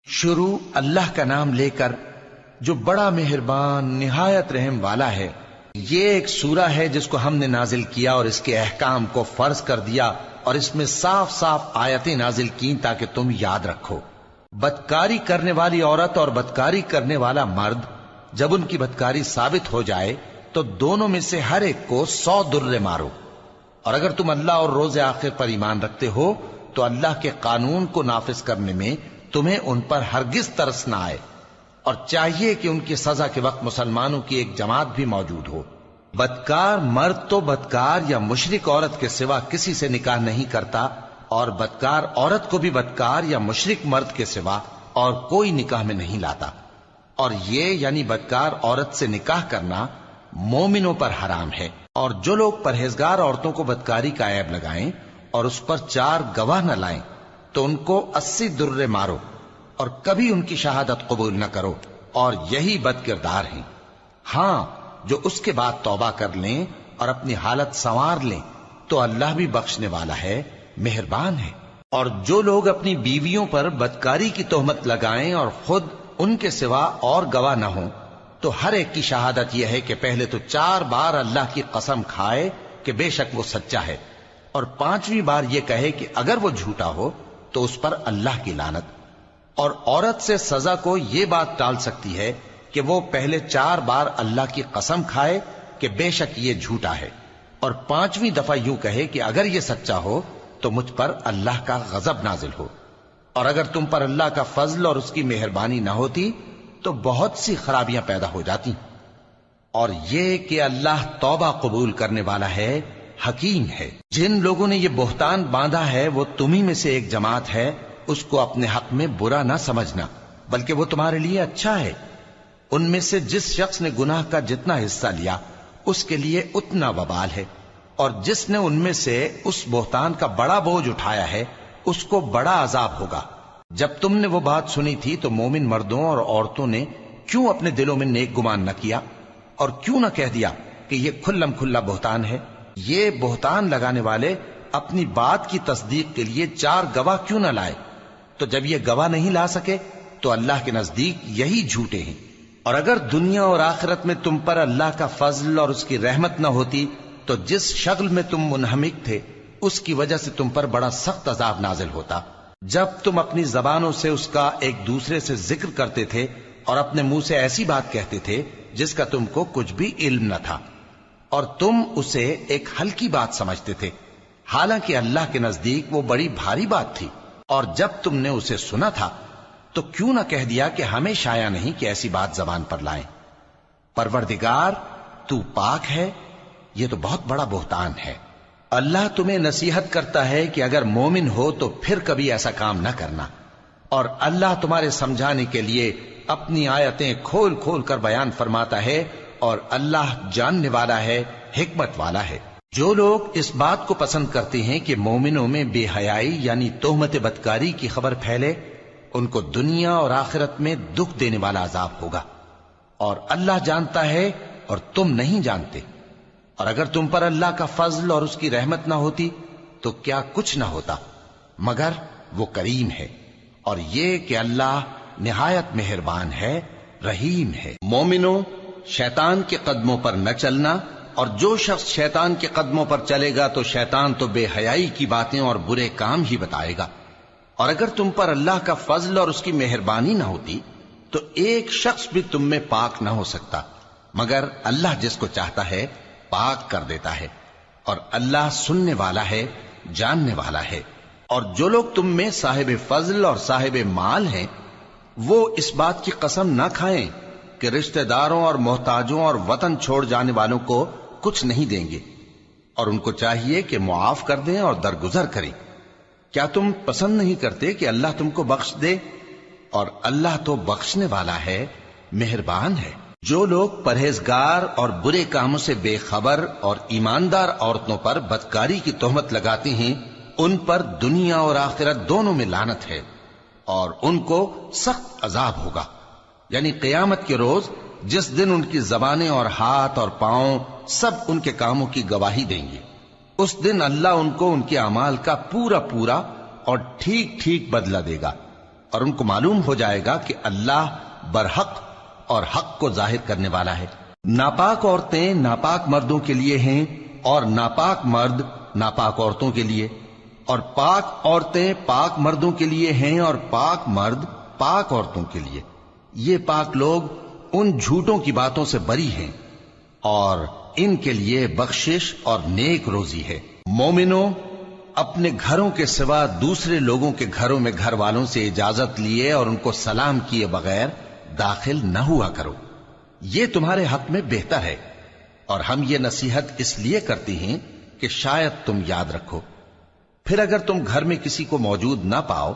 شروع اللہ کا نام لے کر جو بڑا مہربان نہایت رحم والا ہے۔ یہ ایک سورہ ہے جس کو ہم نے نازل کیا اور اس کے احکام کو فرض کر دیا اور اس میں صاف صاف آیتیں نازل کی تاکہ تم یاد رکھو۔ بدکاری کرنے والی عورت اور بدکاری کرنے والا مرد جب ان کی بدکاری ثابت ہو جائے تو دونوں میں سے ہر ایک کو 100 درے مارو، اور اگر تم اللہ اور روز آخر پر ایمان رکھتے ہو تو اللہ کے قانون کو نافذ کرنے میں تمہیں ان پر ہرگز ترس نہ آئے، اور چاہیے کہ ان کی سزا کے وقت مسلمانوں کی ایک جماعت بھی موجود ہو۔ بدکار مرد تو بدکار یا مشرک عورت کے سوا کسی سے نکاح نہیں کرتا، اور بدکار عورت کو بھی بدکار یا مشرک مرد کے سوا اور کوئی نکاح میں نہیں لاتا، اور یہ یعنی بدکار عورت سے نکاح کرنا مومنوں پر حرام ہے۔ اور جو لوگ پرہیزگار عورتوں کو بدکاری کا عیب لگائیں اور اس پر 4 گواہ نہ لائیں تو ان کو 80 درے مارو، اور کبھی ان کی شہادت قبول نہ کرو، اور یہی بد کردار ہیں۔ ہاں، جو اس کے بعد توبہ کر لیں اور اپنی حالت سنوار لیں تو اللہ بھی بخشنے والا ہے، مہربان ہے۔ اور جو لوگ اپنی بیویوں پر بدکاری کی تہمت لگائیں اور خود ان کے سوا اور گواہ نہ ہوں تو ہر ایک کی شہادت یہ ہے کہ پہلے تو 4 بار اللہ کی قسم کھائے کہ بے شک وہ سچا ہے، اور 5ویں بار یہ کہے کہ اگر وہ جھوٹا ہو تو اس پر اللہ کی لعنت۔ اور عورت سے سزا کو یہ بات ٹال سکتی ہے کہ وہ پہلے 4 بار اللہ کی قسم کھائے کہ بے شک یہ جھوٹا ہے، اور 5ویں دفعہ یوں کہے کہ اگر یہ سچا ہو تو مجھ پر اللہ کا غضب نازل ہو۔ اور اگر تم پر اللہ کا فضل اور اس کی مہربانی نہ ہوتی تو بہت سی خرابیاں پیدا ہو جاتی۔ اور یہ کہ اللہ توبہ قبول کرنے والا ہے، حکیم ہے۔ جن لوگوں نے یہ بہتان باندھا ہے وہ تمہیں میں سے ایک جماعت ہے، اس کو اپنے حق میں برا نہ سمجھنا، بلکہ وہ تمہارے لیے اچھا ہے۔ ان میں سے جس شخص نے گناہ کا جتنا حصہ لیا اس کے لیے اتنا وبال ہے، اور جس نے ان میں سے اس بہتان کا بڑا بوجھ اٹھایا ہے اس کو بڑا عذاب ہوگا۔ جب تم نے وہ بات سنی تھی تو مومن مردوں اور عورتوں نے کیوں اپنے دلوں میں نیک گمان نہ کیا، اور کیوں نہ کہہ دیا کہ یہ کھلم کھلا بہتان ہے؟ یہ بہتان لگانے والے اپنی بات کی تصدیق کے لیے 4 گواہ کیوں نہ لائے؟ تو جب یہ گواہ نہیں لا سکے تو اللہ کے نزدیک یہی جھوٹے ہیں۔ اور اگر دنیا اور آخرت میں تم پر اللہ کا فضل اور اس کی رحمت نہ ہوتی تو جس شغل میں تم منہمک تھے اس کی وجہ سے تم پر بڑا سخت عذاب نازل ہوتا، جب تم اپنی زبانوں سے اس کا ایک دوسرے سے ذکر کرتے تھے اور اپنے منہ سے ایسی بات کہتے تھے جس کا تم کو کچھ بھی علم نہ تھا، اور تم اسے ایک ہلکی بات سمجھتے تھے، حالانکہ اللہ کے نزدیک وہ بڑی بھاری بات تھی۔ اور جب تم نے اسے سنا تھا تو کیوں نہ کہہ دیا کہ ہمیں شایع نہیں کہ ایسی بات زبان پر لائیں؟ پروردگار تو پاک ہے، یہ تو بہت بڑا بہتان ہے۔ اللہ تمہیں نصیحت کرتا ہے کہ اگر مومن ہو تو پھر کبھی ایسا کام نہ کرنا، اور اللہ تمہارے سمجھانے کے لیے اپنی آیتیں کھول کھول کر بیان فرماتا ہے، اور اللہ جاننے والا ہے، حکمت والا ہے۔ جو لوگ اس بات کو پسند کرتے ہیں کہ مومنوں میں بے حیائی یعنی تہمت بدکاری کی خبر پھیلے، ان کو دنیا اور آخرت میں دکھ دینے والا عذاب ہوگا، اور اللہ جانتا ہے اور تم نہیں جانتے۔ اور اگر تم پر اللہ کا فضل اور اس کی رحمت نہ ہوتی تو کیا کچھ نہ ہوتا، مگر وہ کریم ہے، اور یہ کہ اللہ نہایت مہربان ہے، رحیم ہے۔ مومنوں، شیطان کے قدموں پر نہ چلنا، اور جو شخص شیطان کے قدموں پر چلے گا تو شیطان تو بے حیائی کی باتیں اور برے کام ہی بتائے گا۔ اور اگر تم پر اللہ کا فضل اور اس کی مہربانی نہ ہوتی تو ایک شخص بھی تم میں پاک نہ ہو سکتا، مگر اللہ جس کو چاہتا ہے پاک کر دیتا ہے، اور اللہ سننے والا ہے، جاننے والا ہے۔ اور جو لوگ تم میں صاحب فضل اور صاحب مال ہیں وہ اس بات کی قسم نہ کھائیں کہ رشتہ داروں اور محتاجوں اور وطن چھوڑ جانے والوں کو کچھ نہیں دیں گے، اور ان کو چاہیے کہ معاف کر دیں اور درگزر کریں۔ کیا تم پسند نہیں کرتے کہ اللہ تم کو بخش دے؟ اور اللہ تو بخشنے والا ہے، مہربان ہے۔ جو لوگ پرہیزگار اور برے کاموں سے بے خبر اور ایماندار عورتوں پر بدکاری کی تہمت لگاتے ہیں ان پر دنیا اور آخرت دونوں میں لعنت ہے، اور ان کو سخت عذاب ہوگا، یعنی قیامت کے روز جس دن ان کی زبانیں اور ہاتھ اور پاؤں سب ان کے کاموں کی گواہی دیں گے۔ اس دن اللہ ان کو ان کے اعمال کا پورا پورا اور ٹھیک ٹھیک بدلہ دے گا، اور ان کو معلوم ہو جائے گا کہ اللہ برحق اور حق کو ظاہر کرنے والا ہے۔ ناپاک عورتیں ناپاک مردوں کے لیے ہیں اور ناپاک مرد ناپاک عورتوں کے لیے، اور پاک عورتیں پاک مردوں کے لیے ہیں اور پاک مرد پاک عورتوں کے لیے۔ یہ پاک لوگ ان جھوٹوں کی باتوں سے بری ہیں اور ان کے لیے بخشش اور نیک روزی ہے۔ مومنوں، اپنے گھروں کے سوا دوسرے لوگوں کے گھروں میں گھر والوں سے اجازت لیے اور ان کو سلام کیے بغیر داخل نہ ہوا کرو، یہ تمہارے حق میں بہتر ہے، اور ہم یہ نصیحت اس لیے کرتے ہیں کہ شاید تم یاد رکھو۔ پھر اگر تم گھر میں کسی کو موجود نہ پاؤ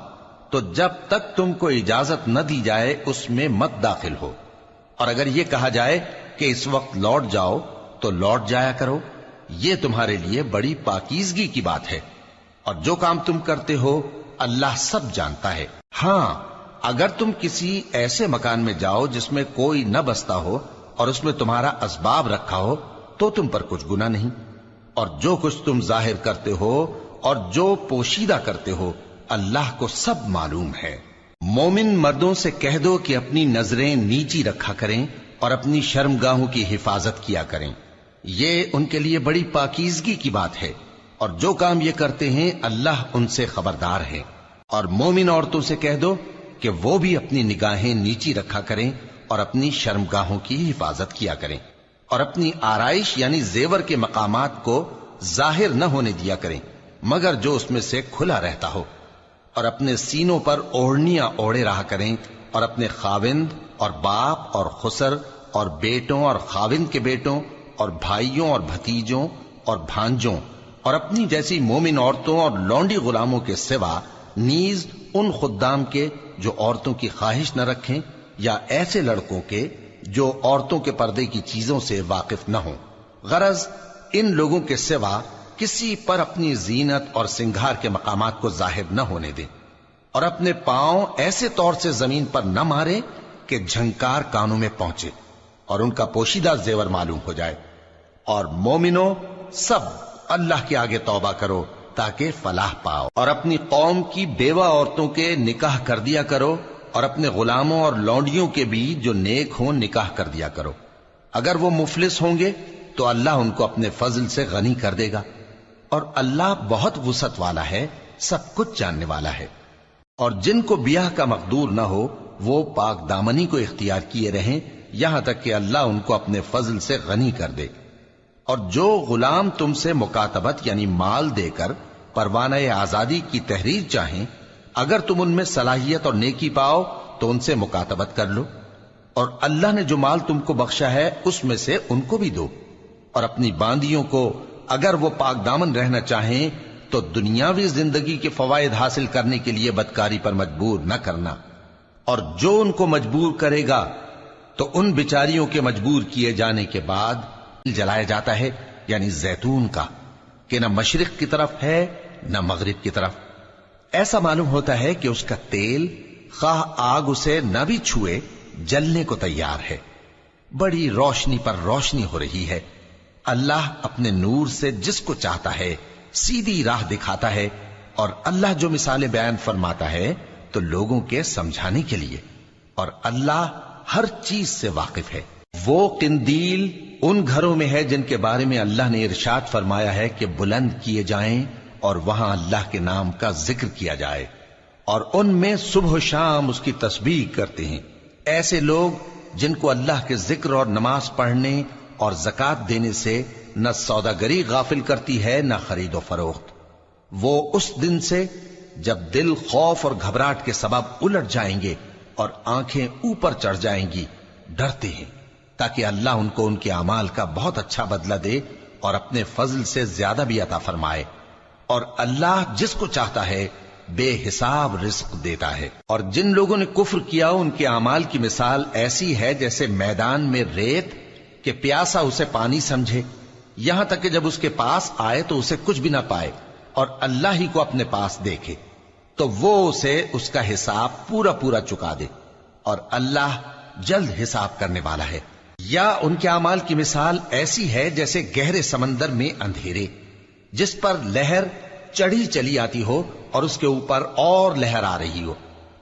تو جب تک تم کو اجازت نہ دی جائے اس میں مت داخل ہو، اور اگر یہ کہا جائے کہ اس وقت لوٹ جاؤ تو لوٹ جایا کرو، یہ تمہارے لیے بڑی پاکیزگی کی بات ہے، اور جو کام تم کرتے ہو اللہ سب جانتا ہے۔ ہاں، اگر تم کسی ایسے مکان میں جاؤ جس میں کوئی نہ بستا ہو اور اس میں تمہارا اسباب رکھا ہو تو تم پر کچھ گناہ نہیں، اور جو کچھ تم ظاہر کرتے ہو اور جو پوشیدہ کرتے ہو اللہ کو سب معلوم ہے۔ مومن مردوں سے کہہ دو کہ اپنی نظریں نیچی رکھا کریں اور اپنی شرمگاہوں کی حفاظت کیا کریں، یہ ان کے لیے بڑی پاکیزگی کی بات ہے، اور جو کام یہ کرتے ہیں اللہ ان سے خبردار ہے۔ اور مومن عورتوں سے کہہ دو کہ وہ بھی اپنی نگاہیں نیچی رکھا کریں اور اپنی شرمگاہوں کی حفاظت کیا کریں، اور اپنی آرائش یعنی زیور کے مقامات کو ظاہر نہ ہونے دیا کریں مگر جو اس میں سے کھلا رہتا ہو، اور اپنے سینوں پر اوڑھنیاں اوڑھے رہا کریں، اور اپنے خاوند اور باپ اور خسر اور بیٹوں اور خاوند کے بیٹوں اور بھائیوں اور بھتیجوں اور بھانجوں اور اپنی جیسی مومن عورتوں اور لونڈی غلاموں کے سوا نیز ان خدام کے جو عورتوں کی خواہش نہ رکھیں، یا ایسے لڑکوں کے جو عورتوں کے پردے کی چیزوں سے واقف نہ ہوں۔ غرض ان لوگوں کے سوا کسی پر اپنی زینت اور سنگھار کے مقامات کو ظاہر نہ ہونے دیں، اور اپنے پاؤں ایسے طور سے زمین پر نہ مارے کہ جھنکار کانوں میں پہنچے اور ان کا پوشیدہ زیور معلوم ہو جائے۔ اور مومنوں، سب اللہ کے آگے توبہ کرو تاکہ فلاح پاؤ، اور اپنی قوم کی بیوہ عورتوں کے نکاح کر دیا کرو، اور اپنے غلاموں اور لونڈیوں کے بھی جو نیک ہوں نکاح کر دیا کرو۔ اگر وہ مفلس ہوں گے تو اللہ ان کو اپنے فضل سے غنی کر دے گا، اور اللہ بہت وسعت والا ہے، سب کچھ جاننے والا ہے۔ اور جن کو بیاہ کا مقدور نہ ہو وہ پاک دامنی کو اختیار کیے رہیں یہاں تک کہ اللہ ان کو اپنے فضل سے غنی کر دے۔ اور جو غلام تم سے مکاتبت یعنی مال دے کر پروانہ آزادی کی تحریر چاہیں، اگر تم ان میں صلاحیت اور نیکی پاؤ تو ان سے مکاتبت کر لو، اور اللہ نے جو مال تم کو بخشا ہے اس میں سے ان کو بھی دو۔ اور اپنی باندیوں کو اگر وہ پاک دامن رہنا چاہیں تو دنیاوی زندگی کے فوائد حاصل کرنے کے لیے بدکاری پر مجبور نہ کرنا، اور جو ان کو مجبور کرے گا تو ان بیچاریوں کے مجبور کیے جانے کے بعد جلایا جاتا ہے، یعنی زیتون کا، کہ نہ مشرق کی طرف ہے نہ مغرب کی طرف۔ ایسا معلوم ہوتا ہے کہ اس کا تیل خواہ آگ اسے نہ بھی چھوئے جلنے کو تیار ہے، بڑی روشنی پر روشنی ہو رہی ہے۔ اللہ اپنے نور سے جس کو چاہتا ہے سیدھی راہ دکھاتا ہے، اور اللہ جو مثالیں بیان فرماتا ہے تو لوگوں کے سمجھانے کے لیے، اور اللہ ہر چیز سے واقف ہے۔ وہ قندیل ان گھروں میں ہے جن کے بارے میں اللہ نے ارشاد فرمایا ہے کہ بلند کیے جائیں اور وہاں اللہ کے نام کا ذکر کیا جائے، اور ان میں صبح و شام اس کی تسبیح کرتے ہیں۔ ایسے لوگ جن کو اللہ کے ذکر اور نماز پڑھنے اور زکوٰۃ دینے سے نہ سوداگری غافل کرتی ہے نہ خرید و فروخت، وہ اس دن سے جب دل خوف اور گھبراہٹ کے سبب الٹ جائیں گے اور آنکھیں اوپر چڑھ جائیں گی ڈرتے ہیں، تاکہ اللہ ان کو ان کے اعمال کا بہت اچھا بدلہ دے اور اپنے فضل سے زیادہ بھی عطا فرمائے۔ اور اللہ جس کو چاہتا ہے بے حساب رزق دیتا ہے۔ اور جن لوگوں نے کفر کیا ان کے اعمال کی مثال ایسی ہے جیسے میدان میں ریت کہ پیاسا اسے پانی سمجھے، یہاں تک کہ جب اس کے پاس آئے تو اسے کچھ بھی نہ پائے، اور اللہ ہی کو اپنے پاس دیکھے تو وہ اسے اس کا حساب پورا پورا چکا دے، اور اللہ جلد حساب کرنے والا ہے۔ یا ان کے اعمال کی مثال ایسی ہے جیسے گہرے سمندر میں اندھیرے جس پر لہر چڑھی چلی آتی ہو اور اس کے اوپر اور لہر آ رہی ہو،